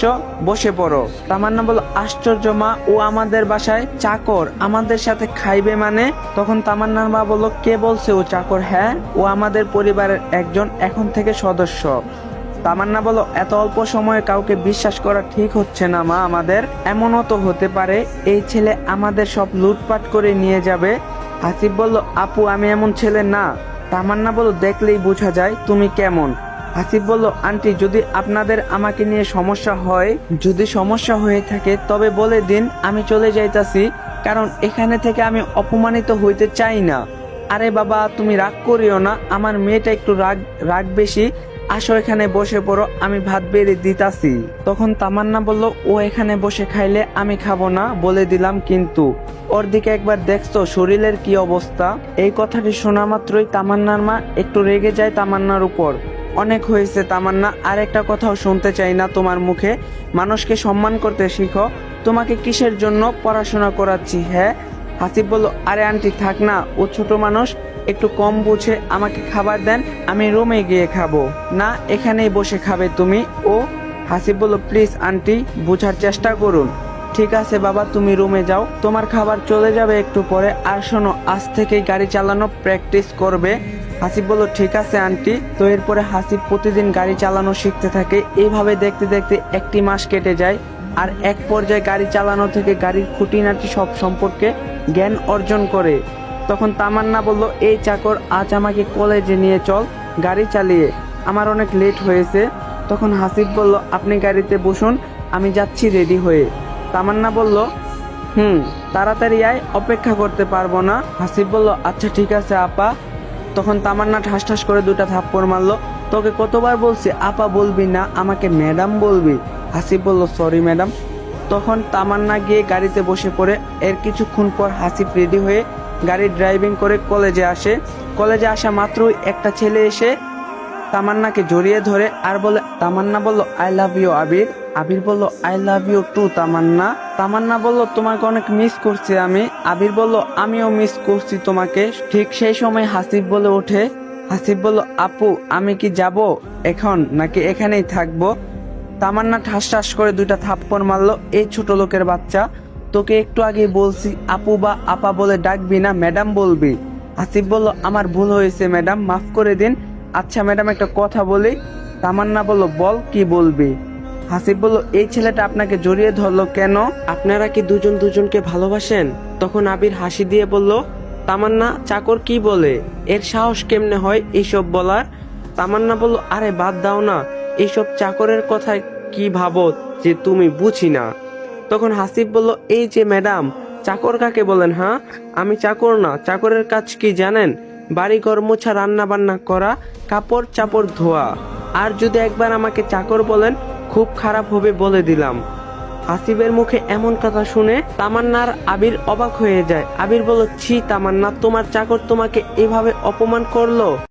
আসছো, বসে পড়ো। তামান্না বলল, আশ্চর্য মা, ও আমাদের বাসায় চাকর, আমাদের সাথে খাইবে মানে? তখন তামান্নার মা বলল, কে বলছে ও চাকর? হ্যাঁ, ও আমাদের পরিবারের একজন এখন থেকে সদস্য। তামান্না বলল, এত অল্প সময়ে কাউকে বিশ্বাস করা ঠিক হচ্ছে না মা আমাদের। এমনও তো হতে পারে এই ছেলে আমাদের সব লুটপাট করে নিয়ে যাবে। হাসিব বলল, আপু আমি এমন ছেলে না। তামান্না বলল, দেখলেই বোঝা যায় তুমি কেমন। হাসিব বলল, আন্টি যদি আপনাদের আমাকে নিয়ে সমস্যা হয়, যদি সমস্যা হয়ে থাকে তবে বলে দিন, আমি চলে যাইতাছি, কারণ এখানে থেকে আমি অপমানিত হইতে চাই না। আরে বাবা তুমি রাগ করিও না, আমার মেয়েটা একটু রাগ রাগ বেশি। আসো এখানে বসে পড়ো, আমি ভাত বেড়ে দিতাছি। তখন তামান্না বলল, ও এখানে বসে খাইলে আমি খাবো না বলে দিলাম, কিন্তু ওর দিকে একবার দেখছো শরীরের কি অবস্থা। এই কথাটি শোনা মাত্রই তামান্নার মা একটু রেগে যায় তামান্নার উপর। অনেক হয়েছে তামান্না, আর একটা কথাও শুনতে চাই না তোমার মুখে। মানুষকে সম্মান করতে শিখো। তোমাকে কিসের জন্য পড়াশোনা করাচ্ছি? হ্যাঁ। হাসিব বলল, আরে আন্টি থাক না, ও ছোট মানুষ, একটু কম বুঝে, আমাকে খাবার দেন, আমি রুমে গিয়ে খাবো। না, এখানেই বসে খাবে তুমি। ও হাসিব বলল, প্লিজ আন্টি বোঝার চেষ্টা করুন। ঠিক আছে বাবা, তুমি রুমে যাও, তোমার খাবার চলে যাবে একটু পরে। আর শোনো, আজ থেকেই গাড়ি চালানো প্র্যাকটিস করবে। হাসিব বলল, ঠিক আছে আন্টি। তো এরপরে হাসিব প্রতিদিন গাড়ি চালানো শিখতে থাকে। এইভাবে দেখতে দেখতে একটি মাস কেটে যায়। আর এক পর্যায়ে গাড়ি চালানো থেকে গাড়ির খুঁটিনাটি সব সম্পর্কে জ্ঞান অর্জন করে। তখন তামান্না বলল, এই চাকর, আজ আমাকে কলেজে নিয়ে চল গাড়ি চালিয়ে, আমার অনেক লেট হয়েছে। তখন হাসিব বলল, আপনি গাড়িতে বসুন, আমি যাচ্ছি রেডি হয়ে। তামান্না বলল, তাড়াতাড়ি আয়, অপেক্ষা করতে পারবো না। হাসিব বলল, আচ্ছা ঠিক আছে আপা। তখন তামান্না ঠাস ঠাস করে দুটা থাপ্পড় মারলো। তোকে কতবার বলছি আপা বলবি না, আমাকে ম্যাডাম বলবি। হাসিব বলল, সরি ম্যাডাম। তখন তামান্না গিয়ে গাড়িতে বসে পড়ে। এর কিছুক্ষণ পর হাসিব রেডি হয়ে গাড়ি ড্রাইভিং করে কলেজে আসে। কলেজে আসা মাত্রই একটা ছেলে এসে তামান্নাকে জড়িয়ে ধরে আর বলে, তামান্না বলল, আই লাভ ইউ আবির। আবির বলল, আই লাভ ইউ টু তামান্না। তামান্না বলল, তোমাকে অনেক মিস করছি আমি। আবির বলল, আমিও মিস করছি তোমাকে। ঠিক সেই সময় হাসিব বলে ওঠে। হাসিব বলল, আপু আমি কি যাব এখন, নাকি এখানেই থাকবো? তামান্না ঠাস ঠাস করে দুইটা থাপ্পড় মারলো। এই ছোট লোকের বাচ্চা, তোকে একটু আগে বলছি আপু বা আপা বলে ডাকবি না, ম্যাডাম বলবি। হাসিব বলল, আমার ভুল হয়েছে ম্যাডাম, মাফ করে দিন। আচ্ছা ম্যাডাম একটা কথা বলি। তামান্না বলল, বল, কি বলবি? হাসিব বলল, এই ছেলেটা আপনাকে জড়িয়ে ধরলো কেন? আপনারা কি দুজন দুজনকে ভালোবাসেন? তখন আবির হাসি দিয়ে বলল, তামান্না চাকর কি বলে, এর সাহস কেমনে হয় এইসব বলার? তামান্না বলল, আরে বাদ দাও না, এইসব চাকরের কথা কি ভাবো যে তুমি বুঝি না। তখন হাসিব বলল, এই যে ম্যাডাম, চাকর কাকে বলেন? হ্যাঁ, আমি চাকর না। চাকরের কাজ কি জানেন? বাড়ি ঘর মোছা, রান্না বান্না করা, কাপড় চাপড় ধোয়া। আর যদি একবার আমাকে চাকর বলেন, খুব খারাপ হবে বলে দিলাম। হাসিবের মুখে এমন কথা শুনে তামান্নার আবির অবাক হয়ে যায়। আবির বলল, ছি তামান্না, তোমার চাকর তোমাকে এভাবে অপমান করলো?